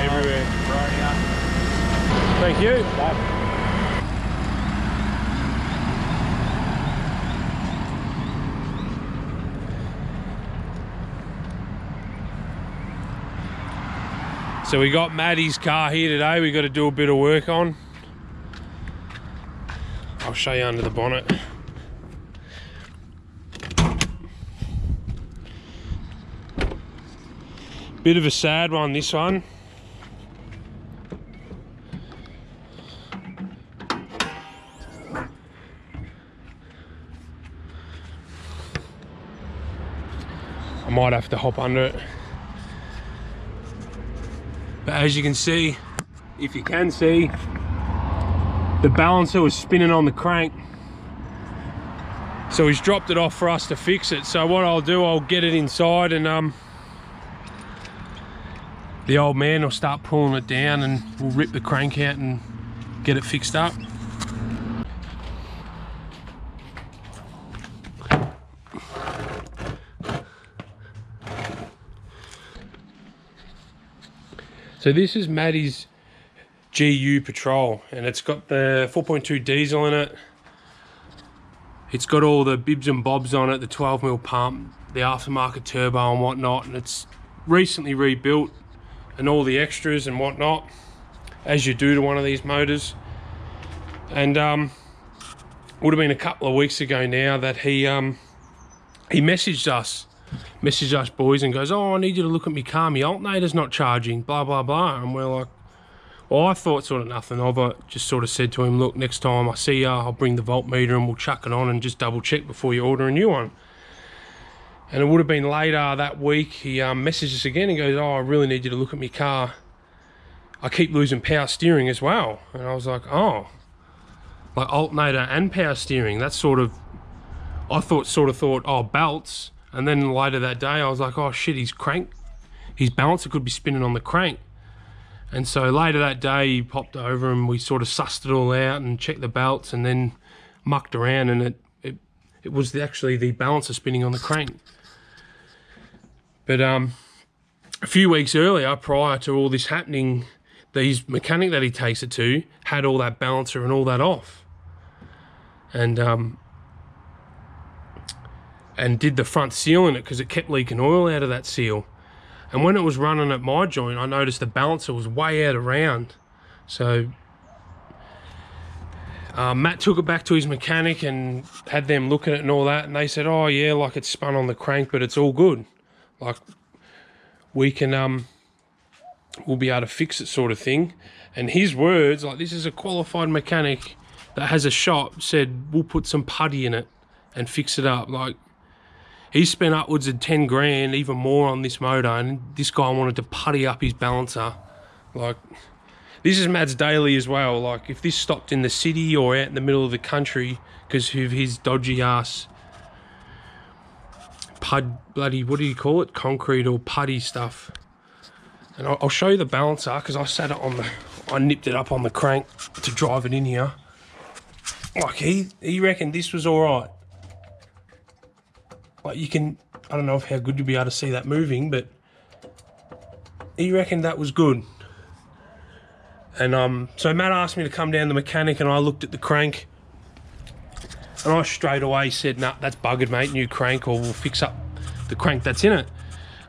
Everywhere. Thank you. So we got Maddie's car here today. We got to do a bit of work on. I'll show you under the bonnet. Bit of a sad one, this one. I might have to hop under it. But as you can see, if you can see, the balancer was spinning on the crank. So he's dropped it off for us to fix it. So what I'll do, I'll get it inside and the old man will start pulling it down and we'll rip the crank out and get it fixed up. So this is Maddie's GU Patrol and it's got the 4.2 diesel in it. It's got all the bibs and bobs on it, the 12mm pump, the aftermarket turbo and whatnot, and it's recently rebuilt and all the extras and whatnot, as you do to one of these motors. And would have been a couple of weeks ago now that he messaged us boys and goes, oh, I need you to look at me car, my alternator's not charging, blah blah blah. And we're like, well, I thought sort of nothing of it, just sort of said to him, look, next time I see you, I'll bring the voltmeter and we'll chuck it on and just double check before you order a new one. And it would have been later that week, he messaged us again and goes, oh, I really need you to look at my car. I keep losing power steering as well. And I was like, oh, like alternator and power steering. That's sort of, I thought, oh, belts. And then later that day, I was like, oh shit, his balancer could be spinning on the crank. And so later that day, he popped over and we sort of sussed it all out and checked the belts and then mucked around, and it was actually the balancer spinning on the crank. But a few weeks earlier, prior to all this happening, the mechanic that he takes it to had all that balancer and all that off. And did the front seal in it because it kept leaking oil out of that seal. And when it was running at my joint, I noticed the balancer was way out of round. So Matt took it back to his mechanic and had them look at it and all that, and they said, oh yeah, like it's spun on the crank, but it's all good. Like we can, we'll be able to fix it, sort of thing. And his words, like, this is a qualified mechanic that has a shop, said we'll put some putty in it and fix it up. Like, he spent upwards of 10 grand, even more, on this motor, and this guy wanted to putty up his balancer. Like, this is Matt's daily as well. Like, if this stopped in the city or out in the middle of the country because of his dodgy ass bloody, what do you call it, concrete or putty stuff. And I'll show you the balancer because I nipped it up on the crank to drive it in here. Like, he reckoned this was all right. Like, you can, I don't know how good you'll be able to see that moving, but he reckoned that was good. And so Matt asked me to come down to the mechanic, and I looked at the crank and I straight away said, nah, that's buggered, mate, new crank, or we'll fix up the crank that's in it.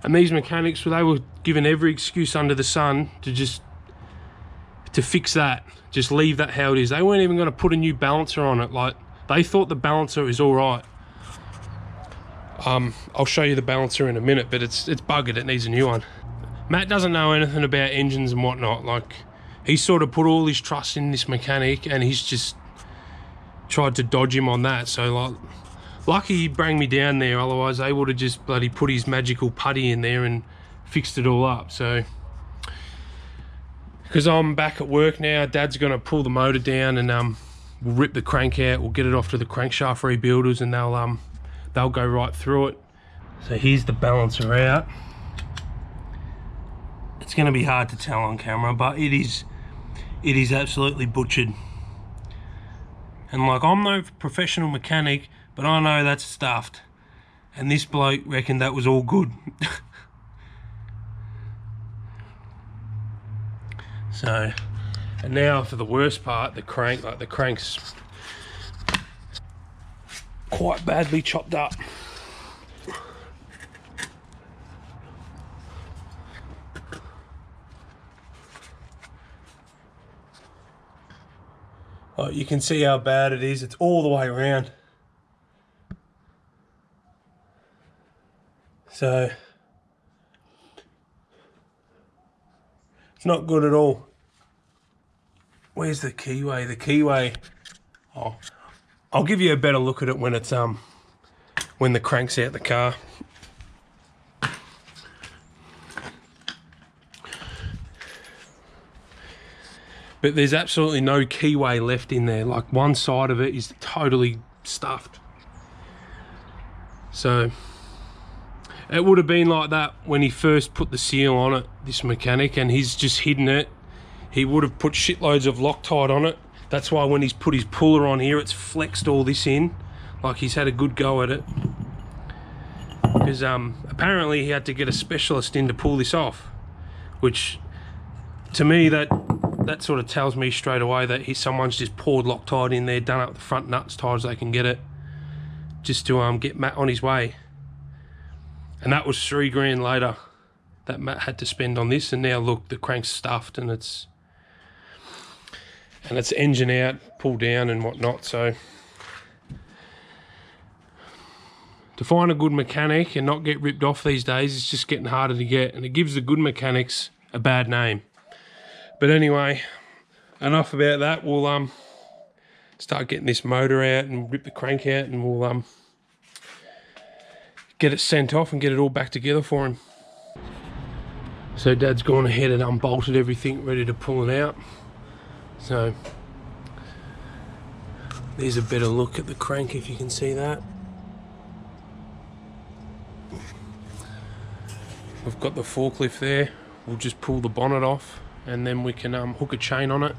And these mechanics, well, they were given every excuse under the sun to fix that, just leave that how it is. They weren't even going to put a new balancer on it. Like, they thought the balancer is all right. I'll show you the balancer in a minute, but it's buggered, it needs a new one. Matt doesn't know anything about engines and whatnot. Like, he sort of put all his trust in this mechanic, and he's just tried to dodge him on that. So, like, lucky he brought me down there, otherwise they would have just bloody put his magical putty in there and fixed it all up. So, because I'm back at work now, Dad's gonna pull the motor down and we'll rip the crank out, we'll get it off to the crankshaft rebuilders, and they'll go right through it. So here's the balancer out. It's going to be hard to tell on camera, but it is absolutely butchered. And like, I'm no professional mechanic, but I know that's stuffed. And this bloke reckoned that was all good. So, and now for the worst part, the crank, like the crank's quite badly chopped up. Oh, you can see how bad it is. It's all the way around. So it's not good at all. Where's the keyway? The keyway. Oh, I'll give you a better look at it when it's when the crank's out the car. But there's absolutely no keyway left in there. Like one side of it is totally stuffed. So it would have been like that when he first put the seal on it, this mechanic, and he's just hidden it. He would have put shitloads of Loctite on it. That's why when he's put his puller on here, it's flexed all this in. Like he's had a good go at it. Because apparently he had to get a specialist in to pull this off. Which, to me, that sort of tells me straight away that someone's just poured Loctite in there, done up the front nuts as tight as they can get it, just to get Matt on his way. And that was $3 grand later that Matt had to spend on this. And now look, the crank's stuffed and it's engine out, pulled down and whatnot. So to find a good mechanic and not get ripped off these days is just getting harder to get, and it gives the good mechanics a bad name. But anyway, enough about that. We'll start getting this motor out and rip the crank out, and we'll get it sent off and get it all back together for him. So Dad's gone ahead and unbolted everything, ready to pull it out. So there's a better look at the crank, if you can see that. We've got the forklift there. We'll just pull the bonnet off and then we can hook a chain on it.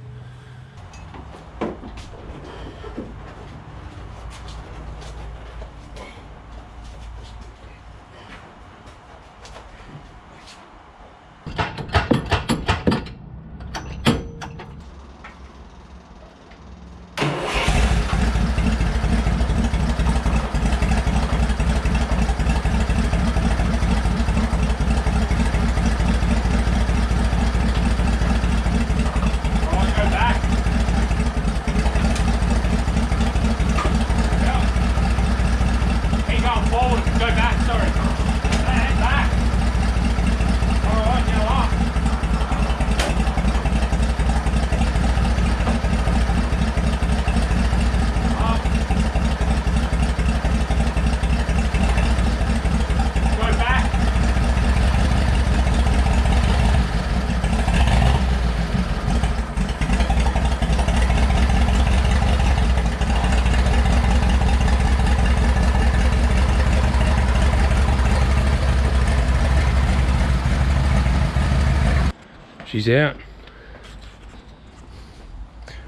She's out.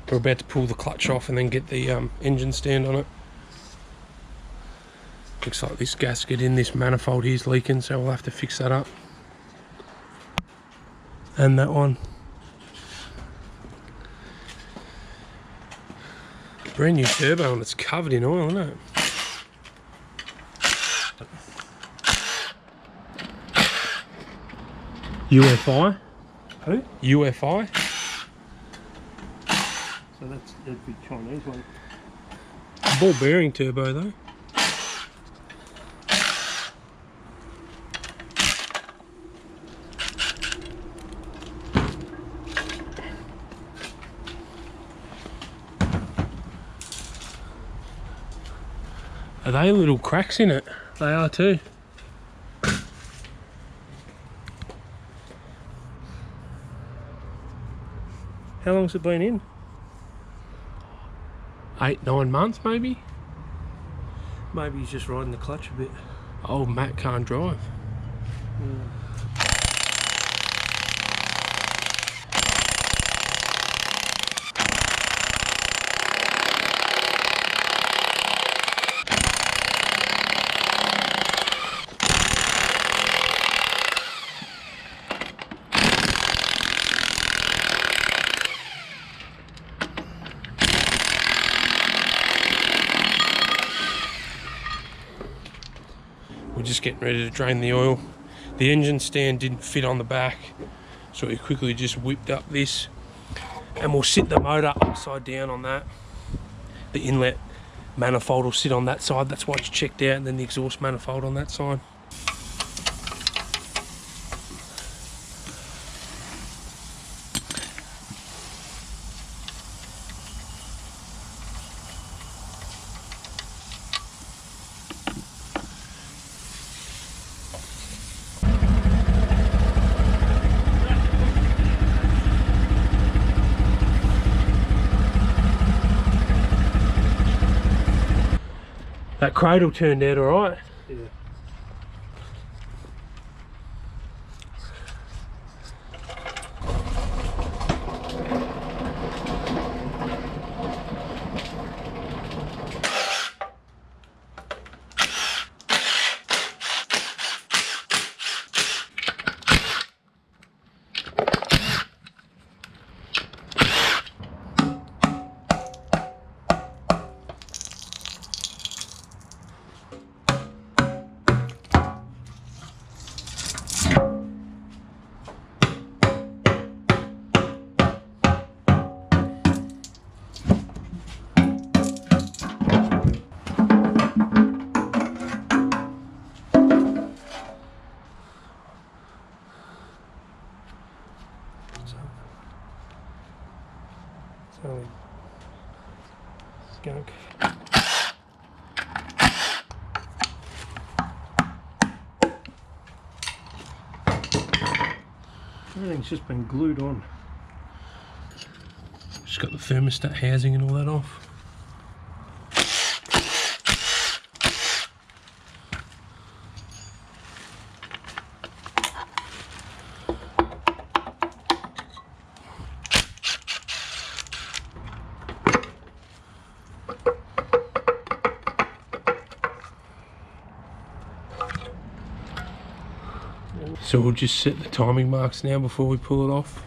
We're about to pull the clutch off and then get the engine stand on it. Looks like this gasket in this manifold here is leaking, so we'll have to fix that up. And that one. Brand new turbo and it's covered in oil, isn't it? UFI? Who? UFI? So that's the big Chinese one. Ball bearing turbo though. Are they little cracks in it? They are too. How long's it been in? 8-9 months maybe? Maybe he's just riding the clutch a bit. Oh, Matt can't drive. We're just getting ready to drain the oil. The engine stand didn't fit on the back, so we quickly just whipped up this, and we'll sit the motor upside down on that. The inlet manifold will sit on that side, that's why it's checked out, and then the exhaust manifold on that side. That cradle turned out alright. Yeah. Only skunk. Everything's just been glued on. Just got the thermostat housing and all that off. So we'll just set the timing marks now before we pull it off.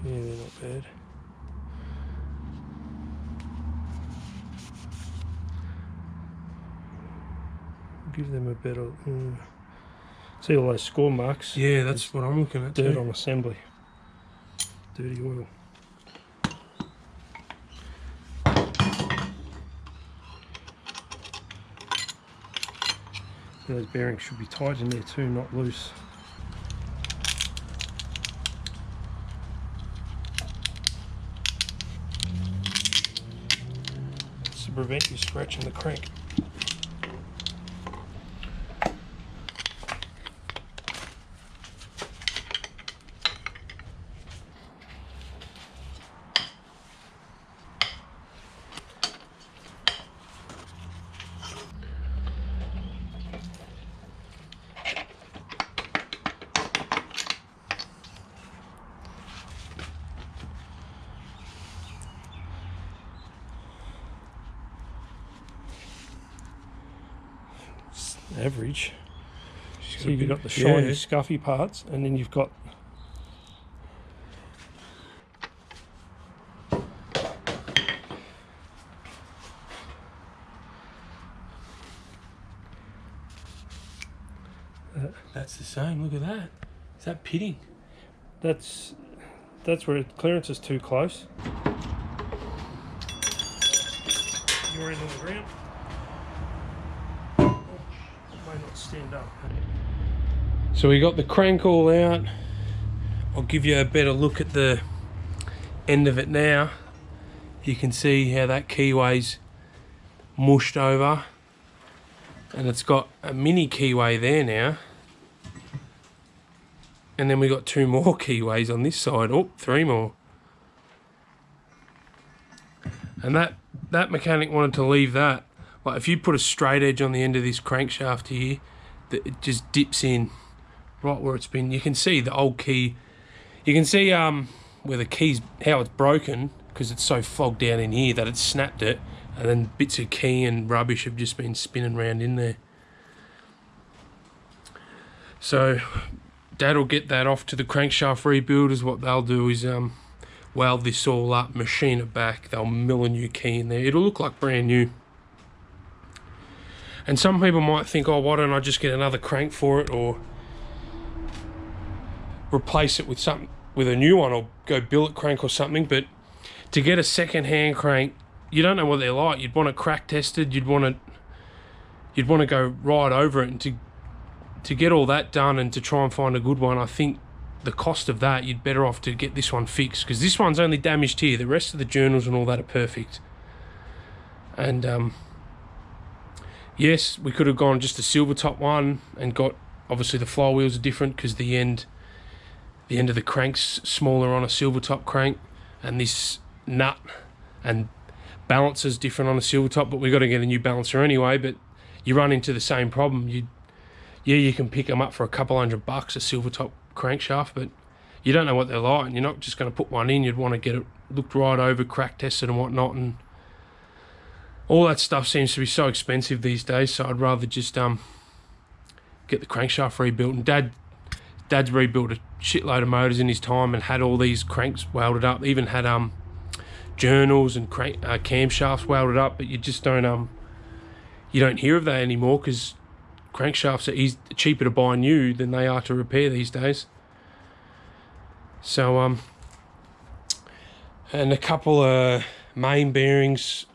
Yeah, they're not bad. Give them a better... See all those score marks? Yeah, that's what I'm looking at. Dirt too. on assembly. Dirty oil. Those bearings should be tight in there too, not loose. To prevent you scratching the crank. Average. So you've got the shiny, scuffy parts, and then you've got That's the same. Look at that. Is that pitting? that's where clearance is too close. You're in on the ground. May not stand up. So we got the crank all out. I'll give you a better look at the end of it now. You can see how that keyway's mushed over, and it's got a mini keyway there now, and then we got 2 more keyways on this side. Oh, 3 more. And that mechanic wanted to leave that. Like if you put a straight edge on the end of this crankshaft here, it just dips in right where it's been. You can see the old key. You can see where the key's, how it's broken, because it's so fogged down in here that it's snapped it, and then bits of key and rubbish have just been spinning around in there. So Dad will get that off to the crankshaft rebuilders. What they'll do is weld this all up, machine it back, they'll mill a new key in there. It'll look like brand new. And some people might think, oh, why don't I just get another crank for it, or replace it with something, with a new one, or go billet crank or something. But to get a second-hand crank, you don't know what they're like. You'd want it crack tested, you'd want to go right over it, and to get all that done and to try and find a good one, I think the cost of that, you'd better off to get this one fixed, because this one's only damaged here. The rest of the journals and all that are perfect. And yes, we could have gone just a silver top one and got, obviously the flywheels are different because the end of the crank's smaller on a silver top crank, and this nut and balance is different on a silver top, but we got to get a new balancer anyway. But you run into the same problem. You can pick them up for a couple $100, a silver top crankshaft, but you don't know what they're like, and you're not just going to put one in. You'd want to get it looked right over, crack tested and whatnot, and all that stuff seems to be so expensive these days. So I'd rather just get the crankshaft rebuilt. And Dad's rebuilt a shitload of motors in his time and had all these cranks welded up. Even had journals and camshafts welded up, but you just don't you don't hear of that anymore, because crankshafts are cheaper to buy new than they are to repair these days. So and a couple of main bearings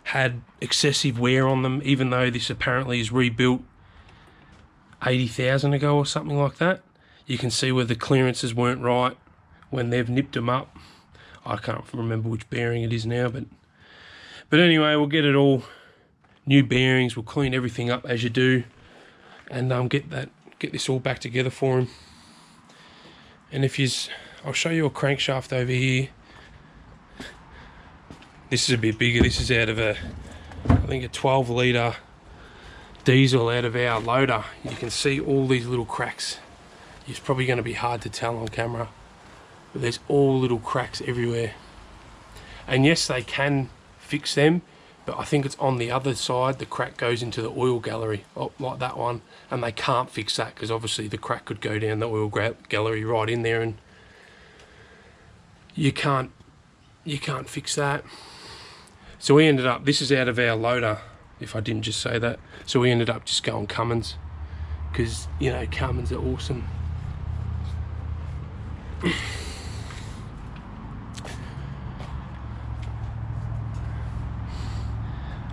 had excessive wear on them, even though this apparently is rebuilt 80,000 ago or something like that. You can see where the clearances weren't right when they've nipped them up. I can't remember which bearing it is now, but anyway, we'll get it all new bearings. We'll clean everything up as you do, and get this all back together for him. And I'll show you a crankshaft over here. This is a bit bigger. This is out of I think a 12-litre diesel out of our loader. You can see all these little cracks. It's probably going to be hard to tell on camera, but there's all little cracks everywhere. And yes, they can fix them, but I think it's on the other side. The crack goes into the oil gallery, like that one, and they can't fix that because obviously the crack could go down the oil gallery right in there, and you can't fix that. So we ended up, this is out of our loader, if I didn't just say that. So we ended up just going Cummins, because, you know, Cummins are awesome.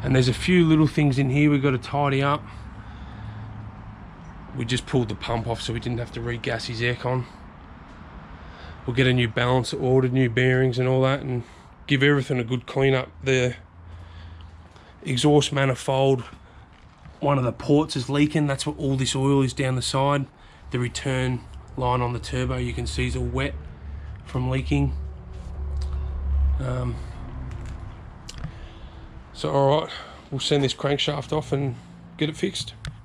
And there's a few little things in here we've got to tidy up. We just pulled the pump off so we didn't have to re-gas his aircon. We'll get a new balancer ordered, new bearings and all that, and give everything a good clean up. The exhaust manifold, one of the ports is leaking. That's what all this oil is down the side. The return line on the turbo, you can see, is all wet from leaking. So all right, we'll send this crankshaft off and get it fixed.